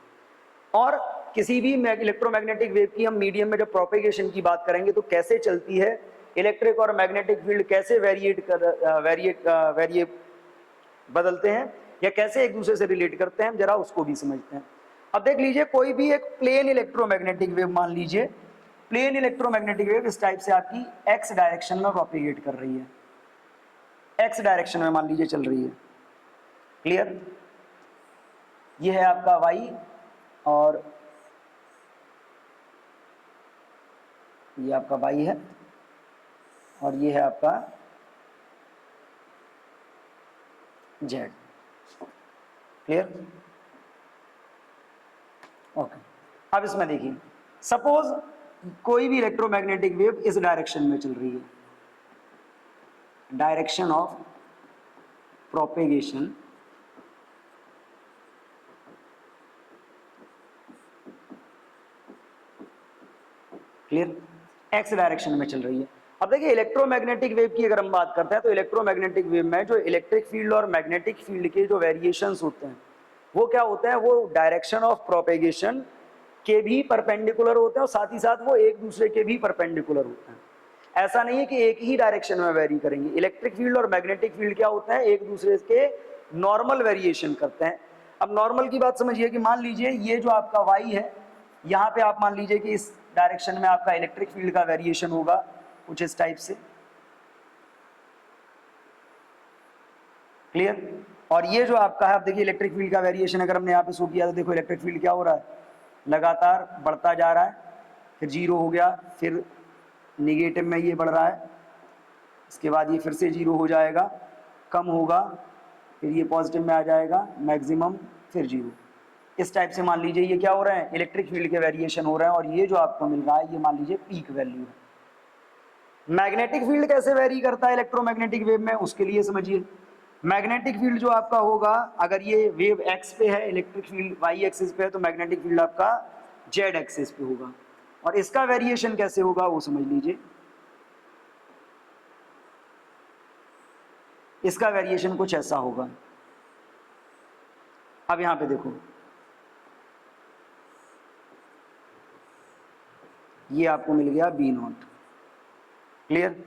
और किसी भी इलेक्ट्रोमैग्नेटिक वेव की हम मीडियम में जब प्रोपेगेशन की बात करेंगे, तो कैसे चलती है, इलेक्ट्रिक और मैग्नेटिक फील्ड कैसे बदलते हैं, या कैसे एक दूसरे से रिलेट करते हैं, जरा उसको भी समझते हैं। अब देख लीजिए, कोई भी एक प्लेन इलेक्ट्रोमैग्नेटिक वेव मान लीजिए, प्लेन इलेक्ट्रोमैग्नेटिक वेव इस टाइप से आपकी एक्स डायरेक्शन में प्रोपेगेट कर रही है, एक्स डायरेक्शन में मान लीजिए चल रही है। क्लियर? ये है आपका वाई, और ये आपका वाई है, और ये है आपका जेड। क्लियर? ओके। अब इसमें देखिए, सपोज कोई भी इलेक्ट्रोमैग्नेटिक वेव इस डायरेक्शन में चल रही है, direction of propagation clear, x direction में चल रही है। अब देखिए, इलेक्ट्रोमैग्नेटिक वेव की अगर हम बात करते हैं, तो इलेक्ट्रोमैग्नेटिक वेव में जो इलेक्ट्रिक फील्ड और मैग्नेटिक फील्ड के जो वेरिएशंस होते हैं, वो क्या होते हैं, वो डायरेक्शन ऑफ प्रोपेगेशन के भी परपेंडिकुलर होते हैं, और साथ ही साथ वो एक दूसरे के भी परपेंडिकुलर होते हैं। ऐसा नहीं है कि एक ही डायरेक्शन में वेरी करेंगे। इलेक्ट्रिक फील्ड और मैग्नेटिक फील्ड क्या होते हैं, एक दूसरे के नॉर्मल वेरिएशन करते हैं। अब नॉर्मल की बात समझिए कि मान लीजिए ये जो आपका वाई है, यहाँ पे आप मान लीजिए कि इस डायरेक्शन में आपका इलेक्ट्रिक फील्ड का वेरिएशन होगा कुछ इस टाइप से। क्लियर? और ये जो आपका है, आप देखिए इलेक्ट्रिक फील्ड का वेरिएशन अगर हमने यहाँ पे शो किया, तो देखो इलेक्ट्रिक फील्ड क्या हो रहा है, लगातार बढ़ता जा रहा है, फिर जीरो हो गया, फिर निगेटिव में ये बढ़ रहा है, इसके बाद ये फिर से जीरो हो जाएगा, कम होगा, फिर ये पॉजिटिव में आ जाएगा मैक्सिमम, फिर जीरो। इस टाइप से मान लीजिए ये क्या हो रहा है, इलेक्ट्रिक फील्ड के वेरिएशन हो रहे हैं, और ये जो आपको मिल रहा है ये मान लीजिए पीक वैल्यू है। मैग्नेटिक फील्ड कैसे वेरी करता है इलेक्ट्रोमैग्नेटिक वेव में, उसके लिए समझिए। मैग्नेटिक फील्ड जो आपका होगा, अगर ये वेव एक्स पे है, इलेक्ट्रिक फील्ड वाई एक्सिस पे है, तो मैग्नेटिक फील्ड आपका जेड एक्सिस पे होगा। और इसका वेरिएशन कैसे होगा वो समझ लीजिए। इसका वेरिएशन कुछ ऐसा होगा। अब यहां पे देखो, ये आपको मिल गया बी नॉट। क्लियर?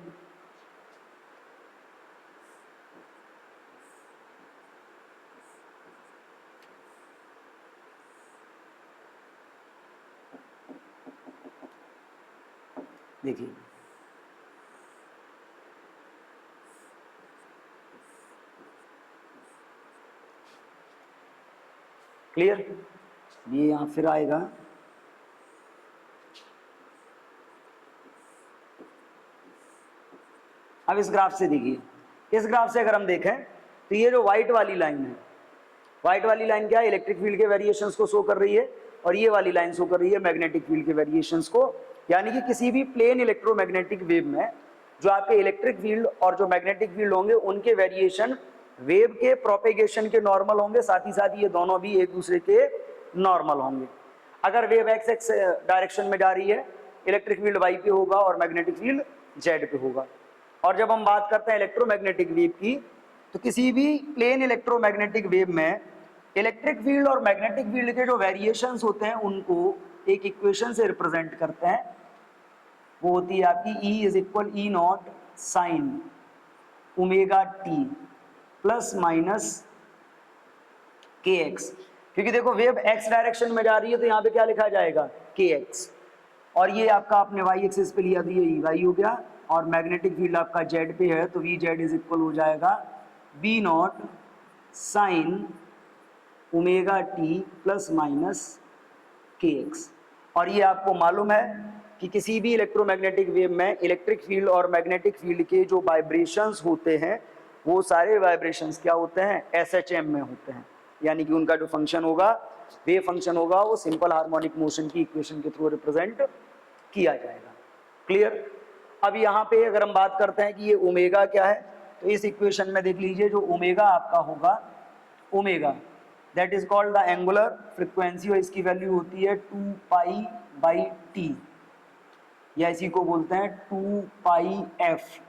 देखिए क्लियर? ये यहां फिर आएगा, अब इस ग्राफ से देखिए, इस ग्राफ से अगर हम देखें तो ये जो व्हाइट वाली लाइन है, व्हाइट वाली लाइन क्या है, इलेक्ट्रिक फील्ड के वेरिएशंस को शो कर रही है, और ये वाली लाइन शो कर रही है मैग्नेटिक फील्ड के वेरिएशंस को। यानी कि किसी भी प्लेन इलेक्ट्रोमैग्नेटिक वेव में जो आपके इलेक्ट्रिक फील्ड और जो मैग्नेटिक फील्ड होंगे उनके वेरिएशन वेव के प्रोपेगेशन के नॉर्मल होंगे, साथ ही साथ ये दोनों भी एक दूसरे के नॉर्मल होंगे। अगर वेव एक्स एक्स डायरेक्शन में जा रही है, इलेक्ट्रिक फील्ड वाई पे होगा और मैग्नेटिक फील्ड जेड पे होगा। और जब हम बात करते हैं इलेक्ट्रोमैग्नेटिक वेव की, तो किसी भी प्लेन इलेक्ट्रोमैग्नेटिक वेव में इलेक्ट्रिक फील्ड और मैग्नेटिक फील्ड के जो वेरिएशंस होते हैं उनको एक इक्वेशन से रिप्रेजेंट करते हैं, वो होती है आपकी E is equal E not sine omega T plus minus K x. क्योंकि देखो वेव एक्स डायरेक्शन में जा रही है तो यहाँ पे क्या लिखा जाएगा, के एक्स, और ये आपका आपने वाई एक्सिस पे लिया तो ये ई वाई हो गया, और मैग्नेटिक फील्ड आपका जेड पे है तो वी जेड इज इक्वल हो जाएगा B not sine omega T plus minus K X. और ये आपको मालूम है कि किसी भी इलेक्ट्रोमैग्नेटिक वेव में इलेक्ट्रिक फील्ड और मैग्नेटिक फील्ड के जो वाइब्रेशंस होते हैं वो सारे वाइब्रेशंस क्या होते हैं, एसएचएम में होते हैं। यानी कि उनका जो फंक्शन होगा, वेव फंक्शन होगा, वो सिंपल हार्मोनिक मोशन की इक्वेशन के थ्रू रिप्रेजेंट किया जाएगा। क्लियर? अब यहाँ पे अगर हम बात करते हैं कि ये ओमेगा क्या है, तो इस इक्वेशन में देख लीजिए जो ओमेगा आपका होगा, omega that is called the angular frequency, और इसकी वैल्यू होती है 2 पाई बाई टी, या इसी को बोलते हैं 2 पाई एफ।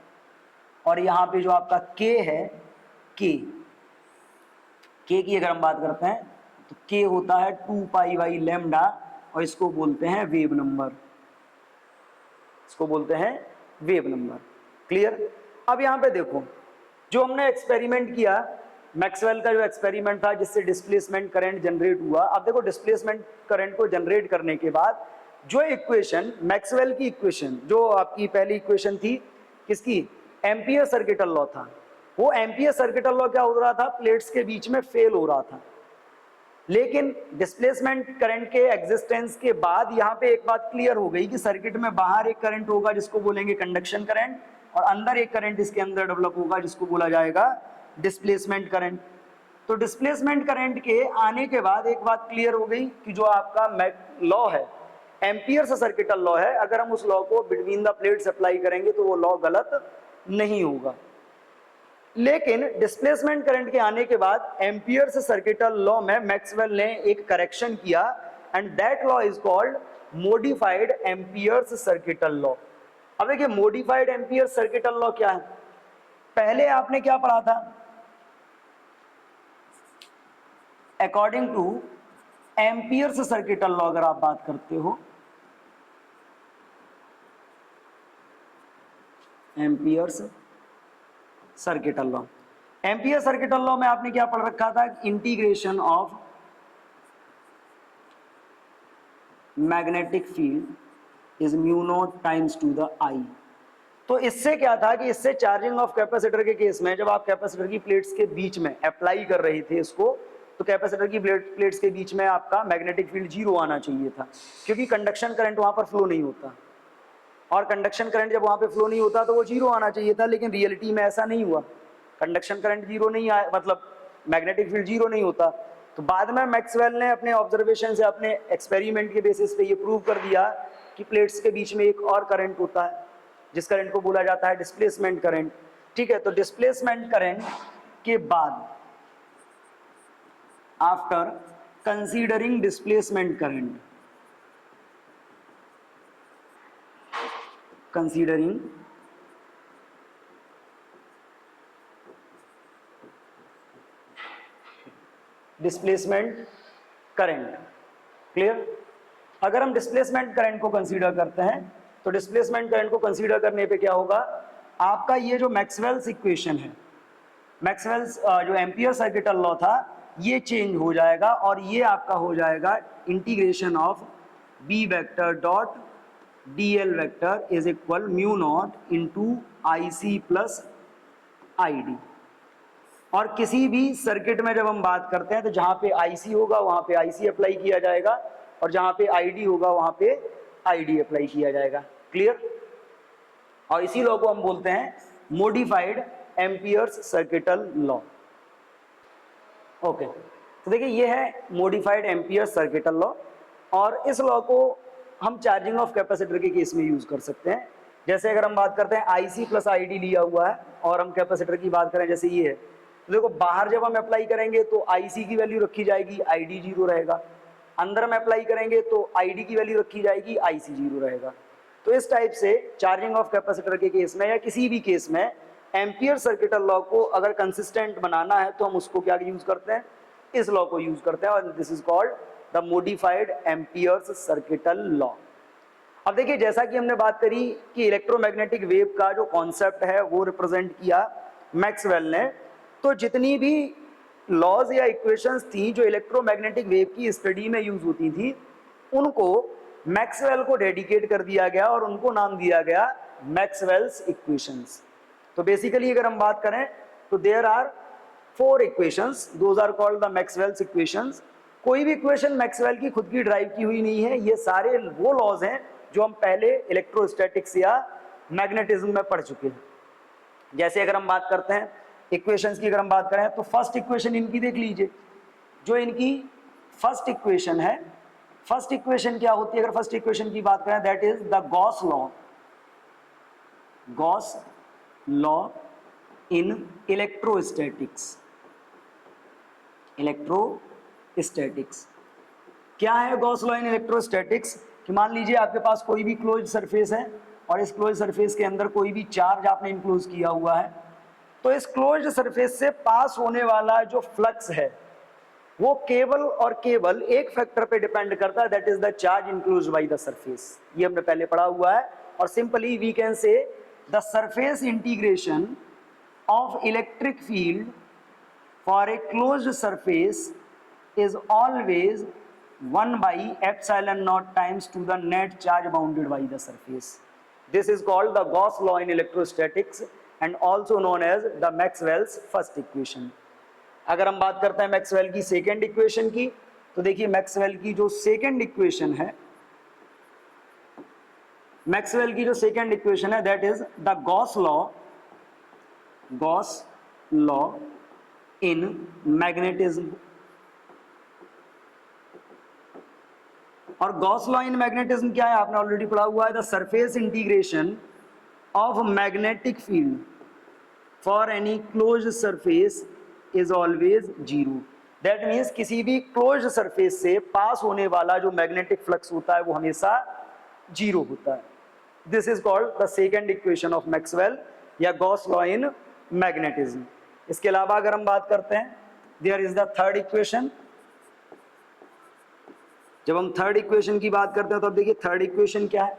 और यहाँ पे जो आपका k है, k की अगर हम बात करते हैं तो k होता है 2 पाई बाई लैम्डा, और इसको बोलते हैं वेव नंबर, इसको बोलते हैं वेव नंबर। क्लियर? अब यहाँ पे देखो जो हमने एक्सपेरिमेंट किया, मैक्सवेल का जो एक्सपेरिमेंट था जिससे डिस्प्लेसमेंट करंट जनरेट हुआ। अब देखो डिस्प्लेसमेंट करंट को जनरेट करने के बाद जो इक्वेशन, मैक्सवेल की इक्वेशन, जो आपकी पहली इक्वेशन थी किसकी, एम्पियर सर्किटल लॉ था, वो एम्पियर सर्किटल लॉ क्या हो रहा था, प्लेट्स के बीच में फेल हो रहा था। लेकिन डिस्प्लेसमेंट करंट के एग्जिस्टेंस के बाद यहाँ पे एक बात क्लियर हो गई कि सर्किट में बाहर एक करंट होगा जिसको बोलेंगे कंडक्शन करंट, और अंदर एक करंट इसके अंदर डेवलप होगा जिसको बोला जाएगा डिस्प्लेसमेंट करंट। तो डिस्प्लेसमेंट करंट के आने के बाद एक बात क्लियर हो गई कि जो आपका लॉ है, एम्पियर से सर्किटल लॉ है, अगर हम उस लॉ को बिटवीन द प्लेट्स अप्लाई करेंगे तो वो लॉ गलत नहीं होगा। लेकिन डिस्प्लेसमेंट करंट के आने के बाद एम्पियर से सर्किटल लॉ में मैक्सवेल ने एक करेक्शन किया, and that law is called modified amperes circuital law. अब देखिए मॉडिफाइड एम्पियर सर्किटल लॉ क्या है, पहले आपने क्या पढ़ा था, according to Ampere's circuital law अगर आप बात करते हो, Ampere's circuital law, ampere circuital law में आपने क्या पढ़ रखा था, integration of magnetic field is mu not times to the I. तो इससे क्या था कि इससे चार्जिंग ऑफ कैपेसिटर के केस में जब आप कैपेसिटर की प्लेट्स के बीच में अप्लाई कर रहे थे इसको, तो कैपेसिटर की प्लेट्स के बीच में आपका मैग्नेटिक फील्ड 0 आना चाहिए था, क्योंकि कंडक्शन करंट वहां पर फ्लो नहीं होता, और कंडक्शन करंट जब वहां पे फ्लो नहीं होता तो वो 0 आना चाहिए था। लेकिन रियलिटी में ऐसा नहीं हुआ, कंडक्शन करंट 0 नहीं आया, मतलब मैग्नेटिक फील्ड जीरो नहीं होता। तो बाद में मैक्सवेल ने अपने ऑब्जर्वेशन से, अपने एक्सपेरिमेंट के बेसिस पे ये प्रूव कर दिया कि प्लेट्स के बीच में एक और करंट होता है, जिस करंट को बोला जाता है डिस्प्लेसमेंट करंट। ठीक है, तो डिस्प्लेसमेंट करंट के बाद, after considering displacement current, considering displacement current, clear. अगर हम डिस्प्लेसमेंट करंट को कंसीडर करते हैं तो डिस्प्लेसमेंट करंट को कंसीडर करने पे क्या होगा, आपका ये जो मैक्सवेल्स इक्वेशन है, मैक्सवेल्स जो एम्पियर सर्किटल लॉ था, ये चेंज हो जाएगा और ये आपका हो जाएगा integration of B vector dot D L vector is equal mu not into I C plus I D. और किसी भी सर्किट में जब हम बात करते हैं तो जहां पे आईसी होगा वहां पे आईसी अप्लाई किया जाएगा और जहां पे आईडी होगा वहां पे आईडी अप्लाई किया जाएगा, क्लियर। और इसी लॉ को हम बोलते हैं modified amperes circuital law. Okay, तो देखिए ये है मॉडिफाइड एम्पियर्स सर्किटल लॉ, और इस लॉ को हम चार्जिंग ऑफ कैपेसिटर के केस में यूज कर सकते हैं। जैसे अगर हम बात करते हैं आईसी प्लस आईडी लिया हुआ है और हम कैपेसिटर की बात करें जैसे ये है, तो देखो बाहर जब हम अप्लाई करेंगे तो आईसी की वैल्यू रखी जाएगी, आईडी जीरो रहेगा। अंदर में अप्लाई करेंगे तो आईडी की वैल्यू रखी जाएगी, आईसी जीरो रहेगा। तो इस टाइप से चार्जिंग ऑफ कैपेसिटर के केस में या किसी भी केस में एम्पियर सर्किटल लॉ को अगर कंसिस्टेंट बनाना है तो हम उसको क्या यूज करते हैं, इस लॉ को यूज करते हैं, और this is called the modified amperes circuital law. अब देखिए जैसा कि हमने बात करी कि इलेक्ट्रोमैग्नेटिक वेव का जो कॉन्सेप्ट है वो रिप्रेजेंट किया मैक्सवेल ने, तो जितनी भी लॉज या इक्वेशंस थी जो इलेक्ट्रोमैग्नेटिक वेव की स्टडी में यूज होती थी, उनको मैक्सवेल को डेडिकेट कर दिया गया और उनको नाम दिया गया मैक्सवेल्स इक्वेशंस। तो बेसिकली अगर हम बात करें तो there are 4 equations, those are called the Maxwell's equations. कोई भी इक्वेशन मैक्सवेल की खुद की ड्राइव की हुई नहीं है, ये सारे वो लॉज हैं जो हम पहले इलेक्ट्रोस्टैटिक्स या मैग्नेटिज्म में पढ़ चुके हैं। जैसे अगर हम बात करते हैं इक्वेशंस की, अगर हम बात करें तो फर्स्ट इक्वेशन इनकी देख लीजिए, जो इनकी फर्स्ट इक्वेशन है, फर्स्ट इक्वेशन क्या होती है, अगर फर्स्ट इक्वेशन की बात करें that is the Gauss law, Gauss law in electrostatics. Electrostatics क्या है गॉस लॉ इन इलेक्ट्रोस्टैटिक्स, कि मान लीजिए आपके पास कोई भी क्लोज सरफेस है और इस क्लोज सरफेस के अंदर कोई भी चार्ज आपने इनक्लोज किया हुआ है, तो इस क्लोज सरफेस से पास होने वाला जो फ्लक्स है वो केवल और केवल एक फैक्टर पे डिपेंड करता है, that is the charge enclosed by the surface. ये हमने पहले पढ़ा हुआ है, और simply we can say the surface integration of electric field for a closed surface is always 1 by epsilon naught times to the net charge bounded by the surface. This is called the Gauss law in electrostatics and also known as the Maxwell's first equation. अगर हम बात करते हैं मैक्सवेल की सेकेंड इक्वेशन की, तो देखिए मैक्सवेल की जो सेकेंड इक्वेशन है, मैक्सवेल की जो सेकेंड इक्वेशन है that is the Gauss law in magnetism. और गॉस लॉ इन मैग्नेटिज्म क्या है, आपने ऑलरेडी पढ़ा हुआ है, the surface integration of magnetic field for any closed surface is always zero. That means किसी भी क्लोज्ड सरफेस से पास होने वाला जो मैग्नेटिक फ्लक्स होता है वो हमेशा जीरो होता है। This is called the second equation of Maxwell या गॉस लॉ इन मैग्नेटिज्म। इसके अलावा अगर हम बात करते हैं there is the third equation. जब हम थर्ड इक्वेशन की बात करते हैं तो अब देखिए थर्ड इक्वेशन क्या है।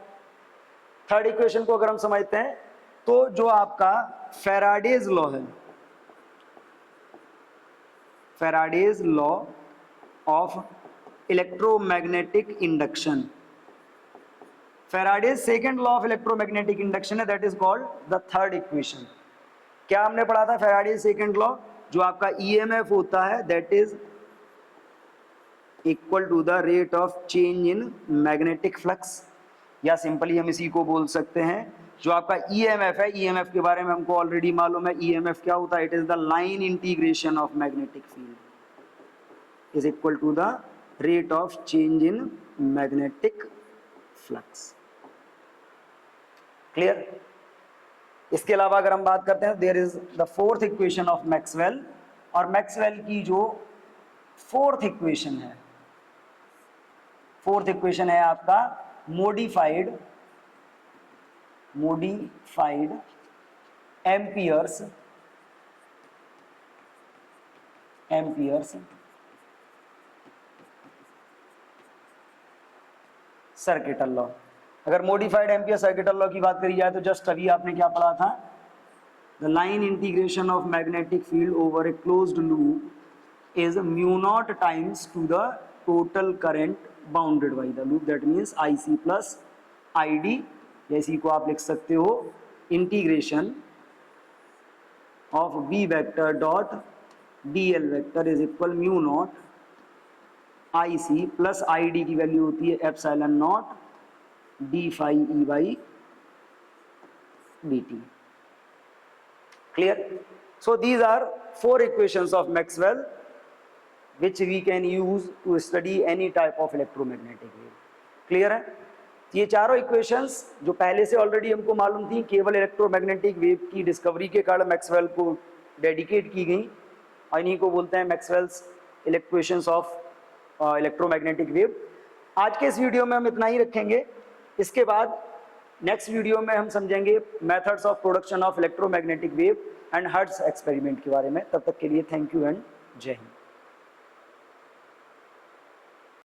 थर्ड इक्वेशन को अगर हम समझते हैं तो जो आपका फैराडेज लॉ है, Faraday's law of electromagnetic induction, Faraday's second law of electromagnetic induction है, that is called the third equation. क्या हमने पढ़ा था फैराडेज सेकेंड लॉ, जो आपका ईएमएफ होता है that is equal to the rate of change in magnetic flux, या सिंपली हम इसी को बोल सकते हैं जो आपका ईएमएफ है, ईएमएफ के बारे में हमको ऑलरेडी मालूम है, ईएमएफ क्या होता है? It is the line integration of magnetic field is equal to the rate of change in magnetic flux. Clear? इसके अलावा अगर हम बात करते हैं, there is the fourth equation of Maxwell, और मैक्सवेल की जो फोर्थ इक्वेशन है, फोर्थ इक्वेशन है आपका मोडिफाइड एम्पियर्स सर्किटल लॉ। अगर मॉडिफाइड एम्पियर सर्किटल लॉ की बात करी जाए तो जस्ट अभी आपने क्या पढ़ा था? The line integration of magnetic field over a closed loop is mu not times to the total current bounded by the loop, that means IC plus ID। इसी को आप लिख सकते हो integration of B vector dot DL vector is equal mu not IC plus ID की वैल्यू होती है epsilon not d phi E by dt. Clear? So these are four equations of Maxwell which we can use to study any type of electromagnetic wave. Clear है? ये चारों इक्वेशंस जो पहले से ऑलरेडी हमको मालूम थी, केवल इलेक्ट्रोमैग्नेटिक वेव की डिस्कवरी के कारण मैक्सवेल को डेडिकेट की गई, और इन्हीं को बोलते हैं Maxwell's equations of electromagnetic wave. आज के इस वीडियो में हम इतना ही रखेंगे। इसके बाद नेक्स्ट वीडियो में हम समझेंगे methods of production of electromagnetic wave and hertz experiment के बारे में। तब तक के लिए थैंक यू एंड जय हिंद।